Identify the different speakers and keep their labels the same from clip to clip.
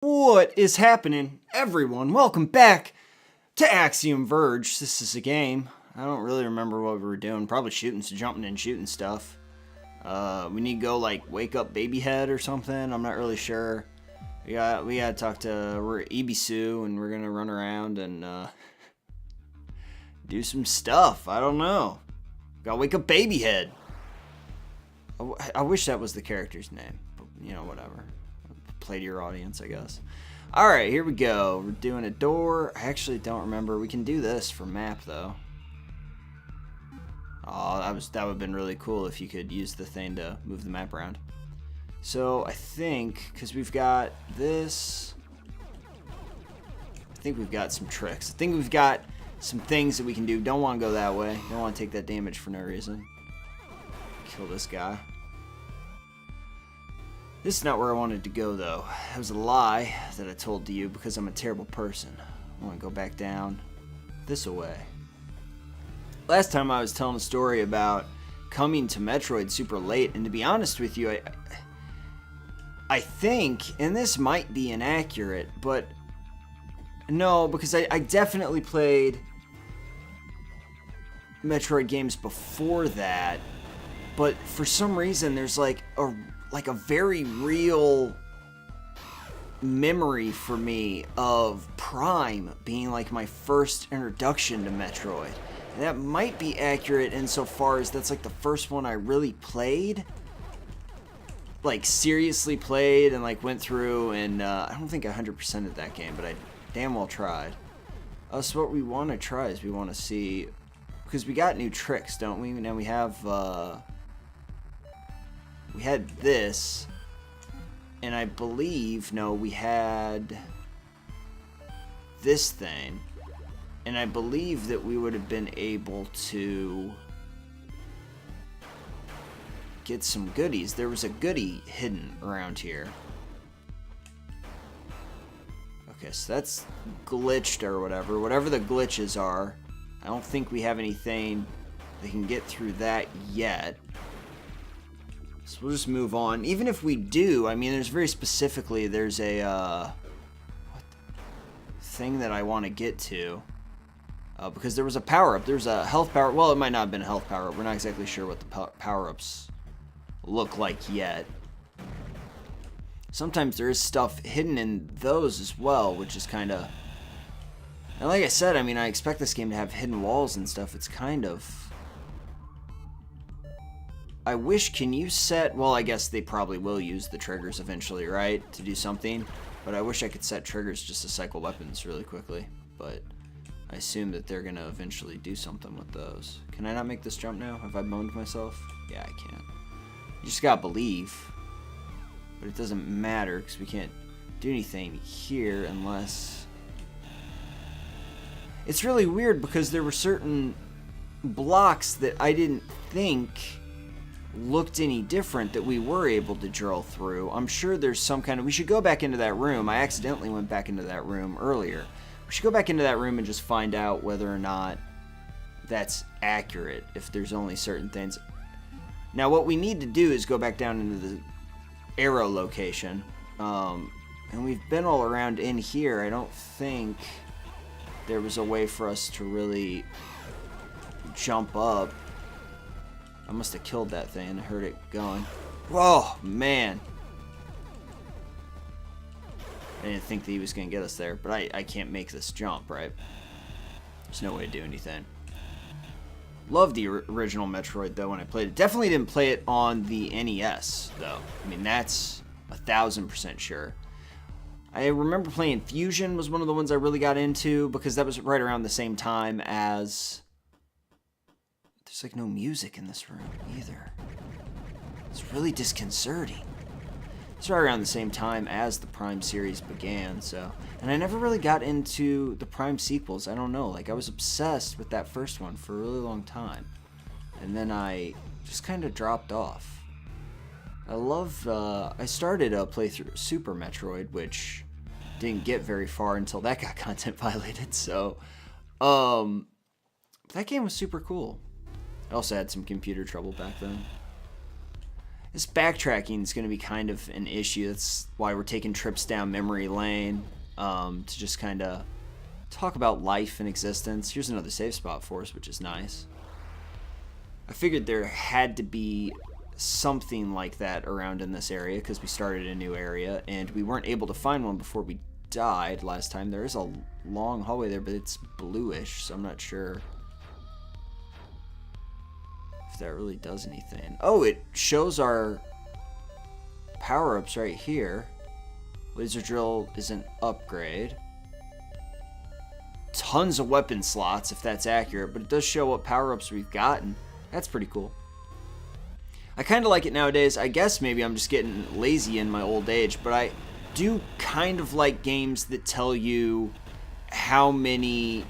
Speaker 1: What is happening, everyone? Welcome back to Axiom Verge. This is a game. I don't really remember what we were doing. Probably jumping and shooting stuff. We need to go like wake up Babyhead or something. I'm not really sure. We gotta talk to Ibisu and we're gonna run around and do some stuff. I don't know. Gotta wake up Babyhead. I wish that was the character's name, but you know, whatever. Play to your audience, I guess. Alright, here we go. We're doing a door. I actually don't remember. We can do this for map, though. Oh, that would have been really cool if you could use the thing to move the map around. So, I think, because we've got this... I think we've got some tricks. I think we've got some things that we can do. Don't want to go that way. Don't want to take that damage for no reason. Kill this guy. This is not where I wanted to go, though. That was a lie that I told to you because I'm a terrible person. I want to go back down this way. Last time I was telling a story about coming to Metroid super late, and to be honest with you, I think, and this might be inaccurate, but no, because I definitely played Metroid games before that, but for some reason there's like a very real memory for me of Prime being like my first introduction to Metroid. And that might be accurate insofar as that's like the first one I really played. Like seriously played and like went through and I don't think I 100%ed that game, but I damn well tried. So what we want to try is we want to see, because we got new tricks, don't we? Now we have... we had this, and I believe, no, we had this thing, and I believe that we would have been able to get some goodies. There was a goodie hidden around here. Okay, so that's glitched or whatever the glitches are. I don't think we have anything that can get through that yet. So we'll just move on. Even if we do, I mean, there's a thing that I want to get to. Because there was a power-up. There's a health power. Well, it might not have been a health power-up. We're not exactly sure what the power-ups look like yet. Sometimes there is stuff hidden in those as well, which is kind of... And like I said, I mean, I expect this game to have hidden walls and stuff. It's kind of... I wish, can you set, well, I guess they probably will use the triggers eventually, right, to do something, but I wish I could set triggers just to cycle weapons really quickly, but I assume that they're going to eventually do something with those. Can I not make this jump now? Have I boned myself? Yeah, I can. You just gotta believe, but it doesn't matter because we can't do anything here unless... It's really weird because there were certain blocks that I didn't think looked any different that we were able to drill through. I'm sure there's some kind of... We should go back into that room. I accidentally went back into that room earlier. We should go back into that room and just find out whether or not that's accurate, if there's only certain things. Now what we need to do is go back down into the arrow location. And we've been all around in here. I don't think there was a way for us to really jump up. I must have killed that thing. I heard it going. Whoa, man. I didn't think that he was going to get us there, but I can't make this jump, right? There's no way to do anything. Loved the original Metroid, though, when I played it. Definitely didn't play it on the NES, though. I mean, that's 1000% sure. I remember playing Fusion was one of the ones I really got into, because that was right around the same time as... There's like no music in this room either. It's really disconcerting. It's right around the same time as the Prime series began, so... And I never really got into the Prime sequels, I don't know. Like, I was obsessed with that first one for a really long time. And then I just kind of dropped off. I started a playthrough of Super Metroid, which didn't get very far until that got content violated, so... That game was super cool. I also had some computer trouble back then. This backtracking is going to be kind of an issue. That's why we're taking trips down memory lane to just kind of talk about life and existence. Here's another save spot for us, which is nice. I figured there had to be something like that around in this area because we started a new area and we weren't able to find one before we died last time. There is a long hallway there, but it's bluish, so I'm not sure if that really does anything. Oh, it shows our power-ups right here. Laser drill is an upgrade. Tons of weapon slots, if that's accurate, but it does show what power-ups we've gotten. That's pretty cool. I kind of like it nowadays. I guess maybe I'm just getting lazy in my old age, but I do kind of like games that tell you how many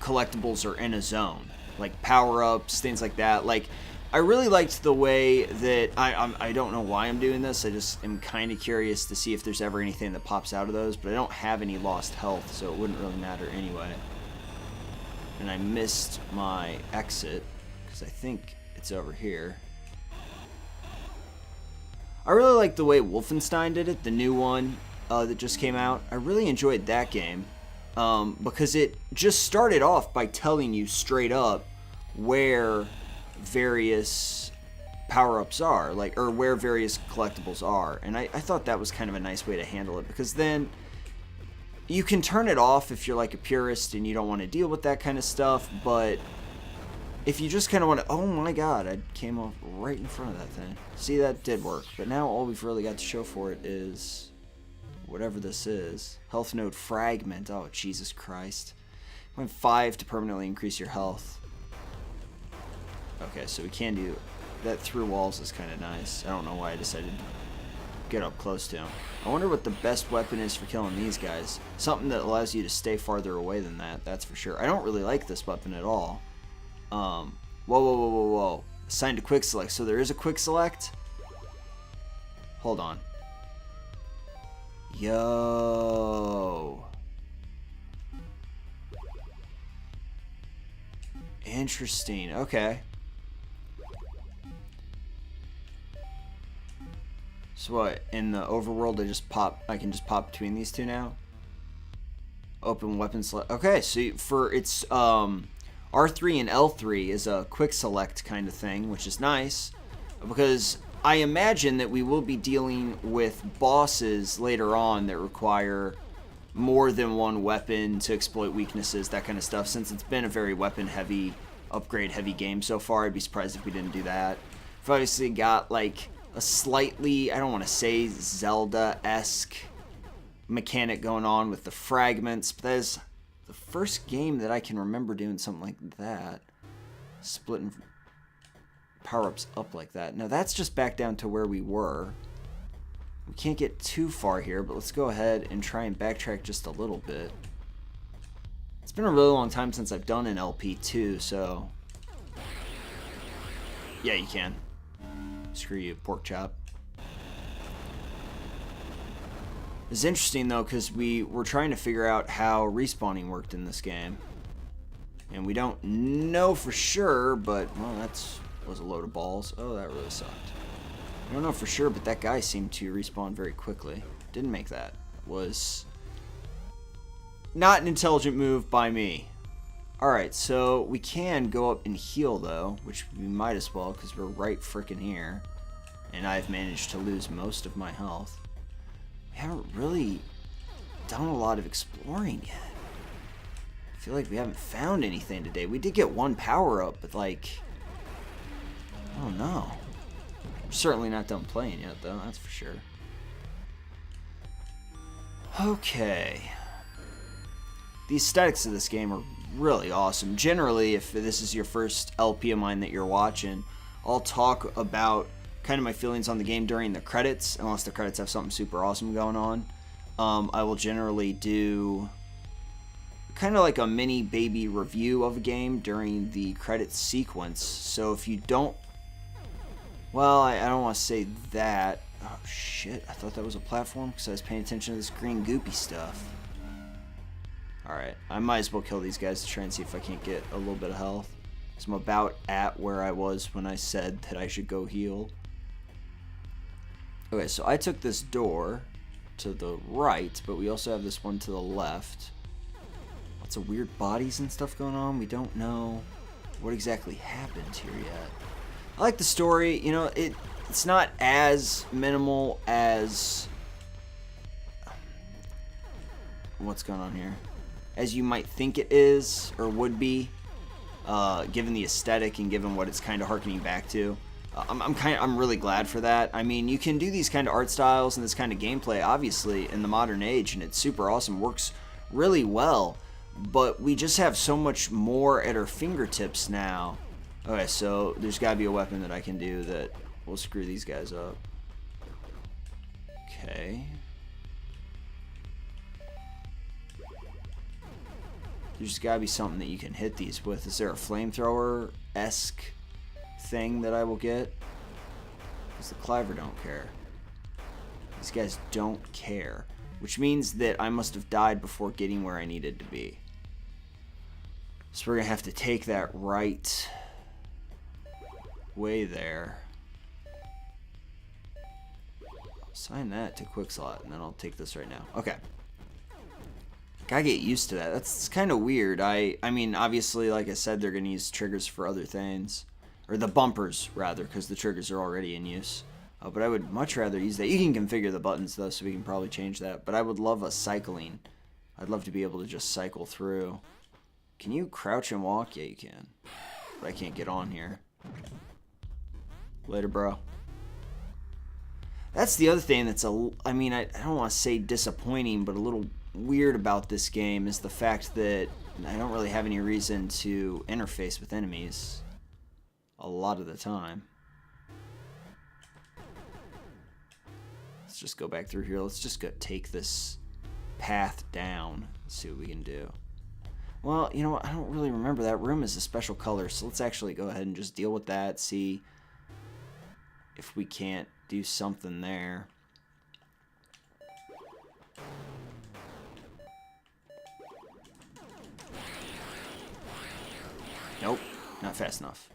Speaker 1: collectibles are in a zone, like power-ups, things like that. Like, I really liked the way that I don't know why I'm doing this. I just am kind of curious to see if there's ever anything that pops out of those, but I don't have any lost health, so it wouldn't really matter anyway. And I missed my exit because I think it's over here. I really like the way Wolfenstein did it, the new one that just came out. I really enjoyed that game because it just started off by telling you straight up where various power-ups are, like, or where various collectibles are. And I thought that was kind of a nice way to handle it, because then you can turn it off if you're like a purist and you don't want to deal with that kind of stuff, but if you just kind of want to, oh my god, I came off right in front of that thing. See, that did work, but now all we've really got to show for it is whatever this is. Health node fragment. Oh, Jesus Christ. 0.5 to permanently increase your health. Okay, so we can do that through walls is kind of nice. I don't know why I decided to get up close to him. I wonder what the best weapon is for killing these guys. Something that allows you to stay farther away than that, that's for sure. I don't really like this weapon at all. Whoa. Assigned to quick select. So there is a quick select? Hold on. Yo. Interesting. Okay. So what, in the overworld I can just pop between these two now? Open weapon select. Okay, so for its R3 and L3 is a quick select kind of thing, which is nice, because I imagine that we will be dealing with bosses later on that require more than one weapon to exploit weaknesses, that kind of stuff. Since it's been a very weapon heavy, upgrade heavy game so far, I'd be surprised if we didn't do that. We've obviously got like a slightly, I don't want to say Zelda-esque mechanic going on with the fragments, but that is the first game that I can remember doing something like that. Splitting power-ups up like that. Now that's just back down to where we were. We can't get too far here, but let's go ahead and try and backtrack just a little bit. It's been a really long time since I've done an LP too, so yeah, you can. Screw you, pork chop. It's interesting though, because we were trying to figure out how respawning worked in this game, and we don't know for sure, but well, that was a load of balls. Oh, that really sucked. I don't know for sure, but that guy seemed to respawn very quickly. Didn't make that. Was not an intelligent move by me. Alright, so we can go up and heal though, which we might as well because we're right frickin' here. And I've managed to lose most of my health. We haven't really done a lot of exploring yet. I feel like we haven't found anything today. We did get one power up, but like, I don't know. We're certainly not done playing yet though, that's for sure. Okay. The aesthetics of this game are really awesome. Generally, if this is your first LP of mine that you're watching, I'll talk about kind of my feelings on the game during the credits, unless the credits have something super awesome going on. I will generally do kind of like a mini baby review of a game during the credits sequence. So if you don't, well, I don't want to say that. Oh shit, I thought that was a platform because I was paying attention to this green goopy stuff. Alright, I might as well kill these guys to try and see if I can't get a little bit of health. So I'm about at where I was when I said that I should go heal. Okay, so I took this door to the right, but we also have this one to the left. Lots of weird bodies and stuff going on. We don't know what exactly happened here yet. I like the story. You know, it's not as minimal as... What's going on here? As you might think it is, or would be, given the aesthetic and given what it's kind of harkening back to. I'm really glad for that. I mean, you can do these kind of art styles and this kind of gameplay, obviously, in the modern age, and it's super awesome. Works really well, but we just have so much more at our fingertips now. Okay, so there's got to be a weapon that I can do that will screw these guys up. Okay. There's got to be something that you can hit these with. Is there a flamethrower-esque thing that I will get? Because the Cliver don't care. These guys don't care. Which means that I must have died before getting where I needed to be. So we're going to have to take that right way there. I'll assign that to quick slot, and then I'll take this right now. Okay. Gotta get used to that. That's kind of weird. I mean, obviously, like I said, they're going to use triggers for other things. Or the bumpers, rather, because the triggers are already in use. But I would much rather use that. You can configure the buttons, though, so we can probably change that. But I would love a cycling. I'd love to be able to just cycle through. Can you crouch and walk? Yeah, you can. But I can't get on here. Later, bro. That's the other thing that's I mean, I don't want to say disappointing, but a little weird about this game is the fact that I don't really have any reason to interface with enemies a lot of the time. Let's just go back through here. Let's just go take this path down. Let's see what we can do. Well, you know what? I don't really remember. That room is a special color, so let's actually go ahead and just deal with that. See if we can't do something there. Nope, not fast enough.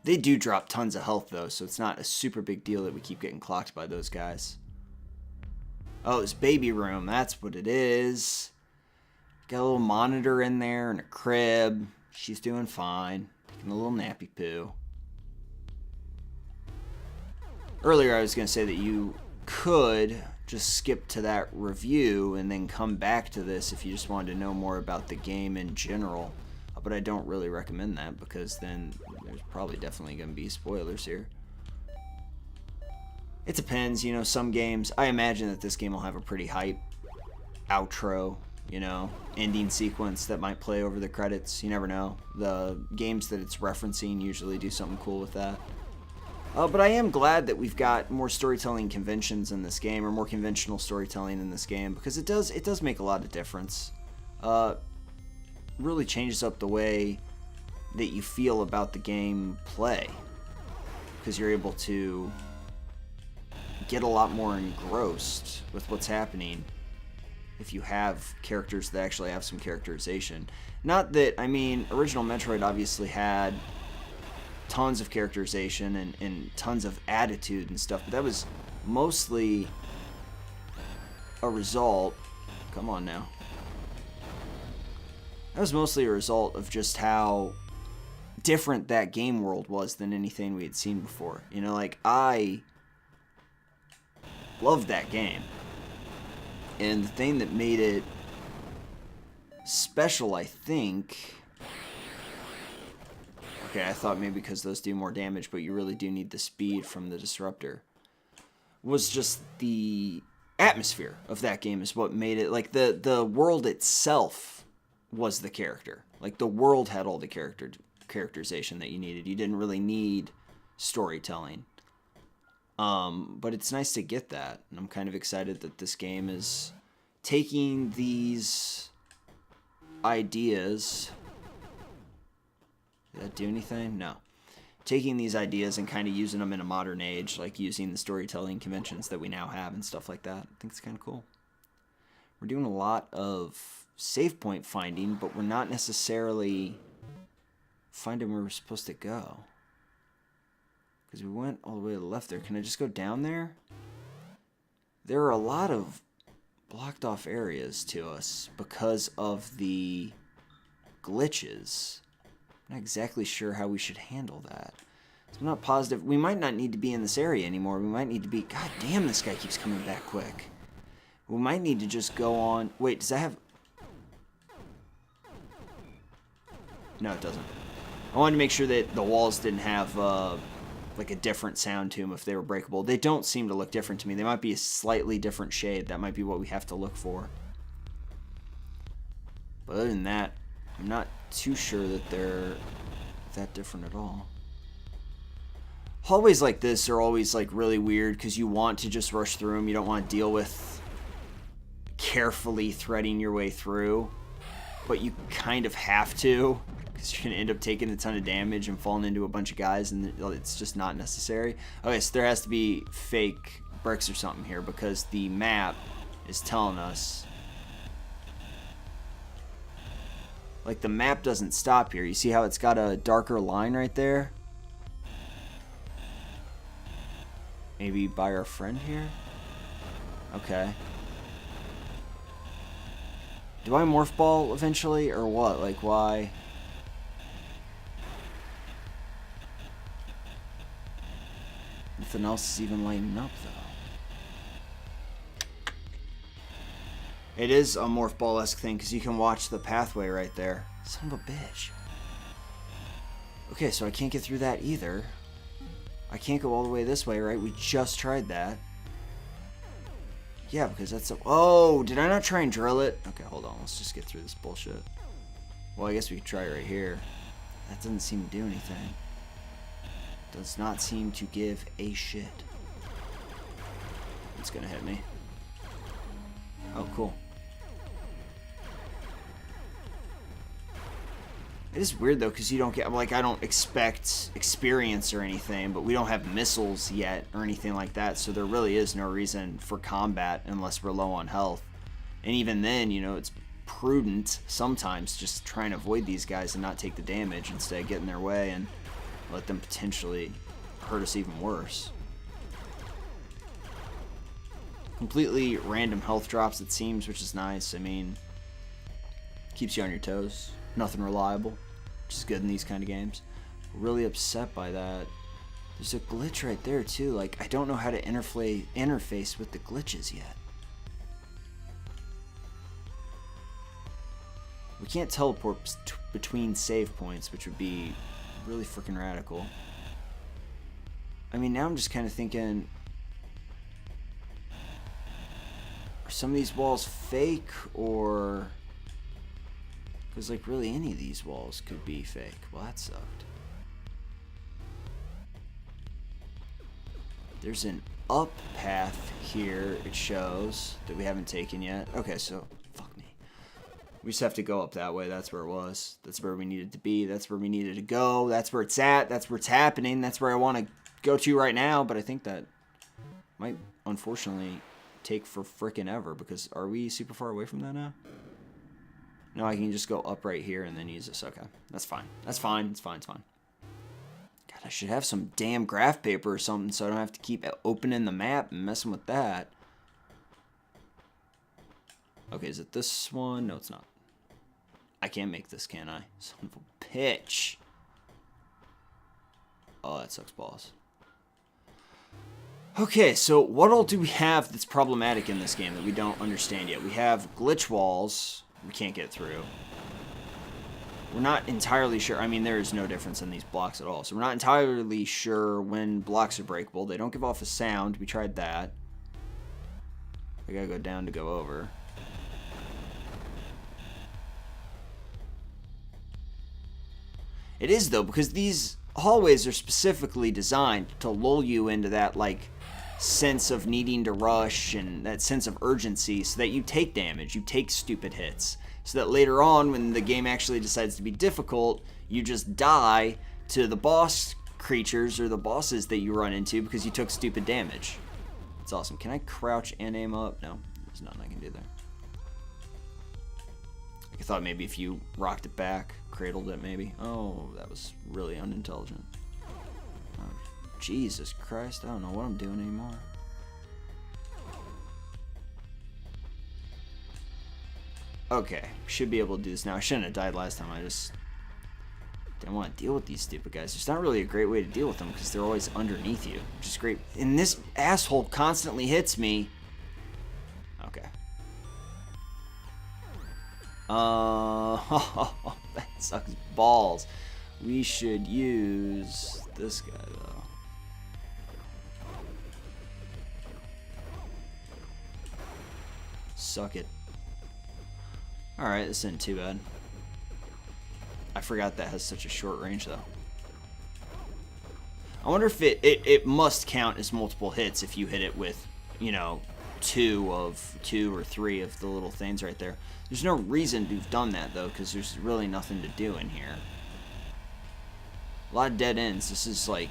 Speaker 1: They do drop tons of health, though, so it's not a super big deal that we keep getting clocked by those guys. Oh, it's baby room. That's what it is. Got a little monitor in there and a crib. She's doing fine. Taking a little nappy poo. Earlier, I was going to say that you could just skip to that review and then come back to this if you just wanted to know more about the game in general. But I don't really recommend that because then there's probably definitely going to be spoilers here. It depends, you know, some games, I imagine that this game will have a pretty hype outro, you know, ending sequence that might play over the credits. You never know. The games that it's referencing usually do something cool with that. But I am glad that we've got more storytelling conventions in this game, or more conventional storytelling in this game, because it does make a lot of difference. Really changes up the way that you feel about the game play, because you're able to get a lot more engrossed with what's happening if you have characters that actually have some characterization. Not that, I mean, original Metroid obviously had tons of characterization and tons of attitude and stuff, but that was mostly a result, come on now, that was mostly a result of just how different that game world was than anything we had seen before. You know, like, I loved that game. And the thing that made it special, I think... Okay, I thought maybe because those do more damage, but you really do need the speed from the Disruptor. Was just the atmosphere of that game is what made it... Like, the world itself was the character. Like, the world had all the characterization that you needed. You didn't really need storytelling. But it's nice to get that. And I'm kind of excited that this game is taking these ideas... Did that do anything? No. Taking these ideas and kind of using them in a modern age, like using the storytelling conventions that we now have and stuff like that. I think it's kind of cool. We're doing a lot of save point finding, but we're not necessarily finding where we're supposed to go. Because we went all the way to the left there. Can I just go down there? there are a lot of blocked off areas to us because of the glitches. I'm not exactly sure how we should handle that. So I'm not positive. We might not need to be in this area anymore. We might need to be... God damn, this guy keeps coming back quick. We might need to just go on... Wait, does that have... No, it doesn't. I wanted to make sure that the walls didn't have like a different sound to them if they were breakable. They don't seem to look different to me. They might be a slightly different shade. That might be what we have to look for. But other than that, I'm not too sure that they're that different at all. Hallways like this are always like really weird because you want to just rush through them. You don't want to deal with carefully threading your way through, but you kind of have to because you're going to end up taking a ton of damage and falling into a bunch of guys, and it's just not necessary. Okay, so there has to be fake bricks or something here because the map is telling us. Like, the map doesn't stop here. You see how it's got a darker line right there? Maybe by our friend here? Okay. Do I morph ball eventually, or what? Like, why? Nothing else is even lighting up, though. It is a morph ball-esque thing, because you can watch the pathway right there. Son of a bitch. Okay, so I can't get through that either. I can't go all the way this way, right? We just tried that. Yeah, because that's a... Oh, did I not try and drill it? Okay, hold on. Let's just get through this bullshit. Well, I guess we could try right here. That doesn't seem to do anything. Does not seem to give a shit. It's gonna hit me. Oh, cool. It is weird, though, because you don't get... Like, I don't expect experience or anything, but we don't have missiles yet or anything like that, so there really is no reason for combat unless we're low on health. And even then, you know, it's prudent sometimes just try and avoid these guys and not take the damage instead of getting in their way and let them potentially hurt us even worse. Completely random health drops, it seems, which is nice. I mean, keeps you on your toes. Nothing reliable, which is good in these kind of games. Really upset by that. There's a glitch right there too. Like, I don't know how to interface with the glitches yet. We can't teleport between save points, which would be really freaking radical. I mean, now I'm just kind of thinking, are some of these walls fake, or... Because, like, really any of these walls could be fake. Well, that sucked. There's an up path here, it shows, that we haven't taken yet. Okay, so, fuck me. We just have to go up that way. That's where it was. That's where we needed to be. That's where we needed to go. That's where it's at. That's where it's happening. That's where I want to go to right now. But I think that might, unfortunately, take for frickin' ever. Because are we super far away from that now? No, I can just go up right here and then use this. Okay, that's fine. That's fine. It's fine. It's fine. God, I should have some damn graph paper or something so I don't have to keep opening the map and messing with that. Okay, is it this one? No, it's not. I can't make this, can I? Son of a bitch. Oh, that sucks balls. Okay, so what all do we have that's problematic in this game that we don't understand yet? We have glitch walls we can't get through. We're not entirely sure. I mean, there is no difference in these blocks at all. So we're not entirely sure when blocks are breakable. They don't give off a sound. We tried that. I gotta go down to go over. It is, though, because these hallways are specifically designed to lull you into that, like, sense of needing to rush and that sense of urgency so that you take damage, you take stupid hits, so that later on when the game actually decides to be difficult, you just die to the boss creatures or the bosses that you run into because you took stupid damage. It's awesome. Can I crouch and aim up? No, there's nothing I can do there. I thought maybe if you rocked it back, cradled it maybe. Oh, that was really unintelligent. Oh, Jesus Christ, I don't know what I'm doing anymore. Okay, should be able to do this now. I shouldn't have died last time. I just didn't want to deal with these stupid guys. There's not really a great way to deal with them because they're always underneath you, which is great. And this asshole constantly hits me. Okay. That sucks balls. We should use this guy, though. Suck it. Alright, this isn't too bad. I forgot that has such a short range, though. I wonder if it must count as multiple hits if you hit it with, you know, two or three of the little things right there. There's no reason to have done that, though, because there's really nothing to do in here. A lot of dead ends. This is, like,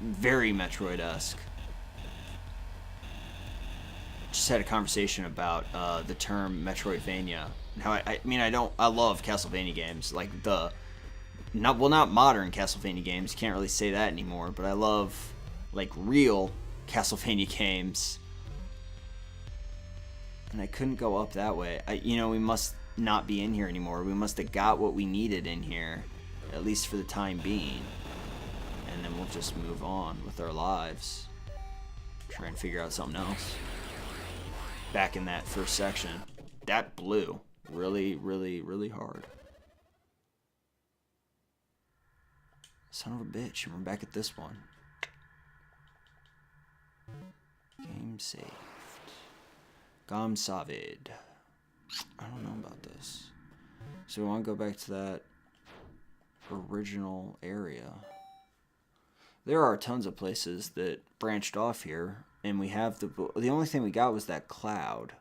Speaker 1: very Metroid-esque. Just had a conversation about the term Metroidvania. And how I love Castlevania games. Like, not modern Castlevania games. You can't really say that anymore. But I love, like, real Castlevania games. And I couldn't go up that way. We must not be in here anymore. We must have got what we needed in here, at least for the time being. And then we'll just move on with our lives. Try and figure out something else. Back in that first section. That blew really, really, really hard. Son of a bitch. And we're back at this one. Game saved. Gom Savid. I don't know about this. So we want to go back to that original area. There are tons of places that branched off here, and we have the only thing we got was that cloud.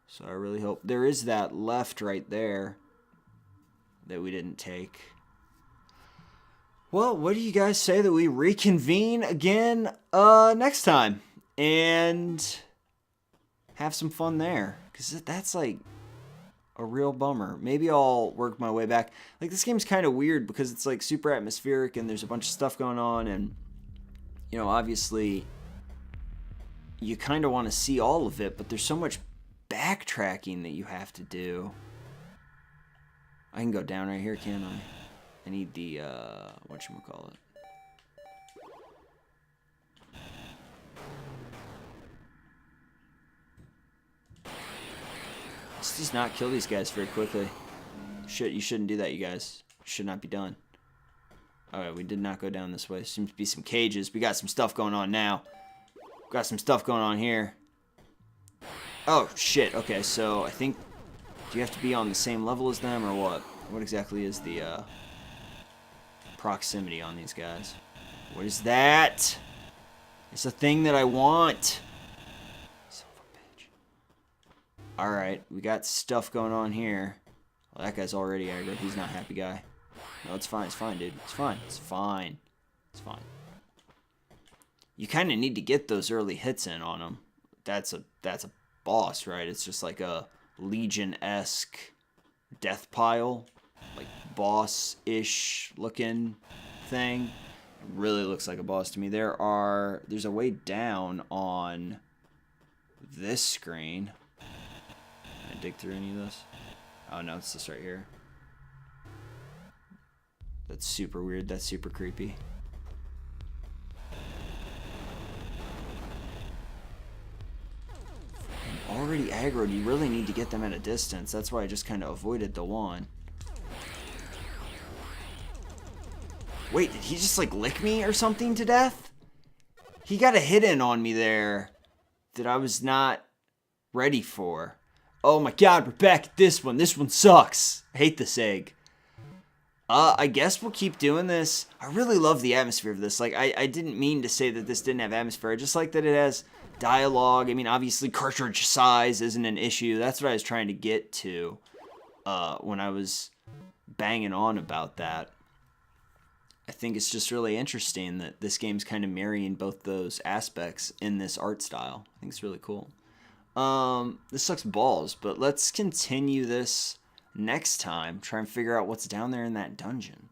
Speaker 1: So I really hope there is that left right there that we didn't take. Well, what do you guys say that we reconvene again next time and have some fun there? Because that's like a real bummer. Maybe I'll work my way back. Like, this game's kind of weird because it's like super atmospheric and there's a bunch of stuff going on, and you know, obviously you kind of want to see all of it, but there's so much backtracking that you have to do. I can go down right here, can't I? I need the whatchamacallit. Let's just not kill these guys very quickly. Shit, you shouldn't do that, you guys. Should not be done. Alright, we did not go down this way. Seems to be some cages. We got some stuff going on now. Got some stuff going on here. Oh, shit. Okay, so I think... Do you have to be on the same level as them, or what? What exactly is the proximity on these guys? What is that? It's a thing that I want. Son of a bitch. Alright, we got stuff going on here. Well, that guy's already aggroed. He's not a happy guy. No, it's fine. It's fine, dude. It's fine. It's fine. It's fine. You kind of need to get those early hits in on him. That's a boss, right? It's just like a Legion-esque death pile, like boss-ish looking thing. It really looks like a boss to me. There's a way down on this screen. Can I dig through any of this? Oh no, it's this right here. That's super weird. That's super creepy. I'm already aggroed. You really need to get them at a distance. That's why I just kind of avoided the one. Wait, did he just like lick me or something to death? He got a hit in on me there that I was not ready for. Oh my god, we're back at this one. This one sucks. I hate this egg. I guess we'll keep doing this. I really love the atmosphere of this. Like, I didn't mean to say that this didn't have atmosphere. I just like that it has dialogue. I mean, obviously, cartridge size isn't an issue. That's what I was trying to get to when I was banging on about that. I think it's just really interesting that this game's kind of marrying both those aspects in this art style. I think it's really cool. This sucks balls, but let's continue this next time. Try and figure out what's down there in that dungeon.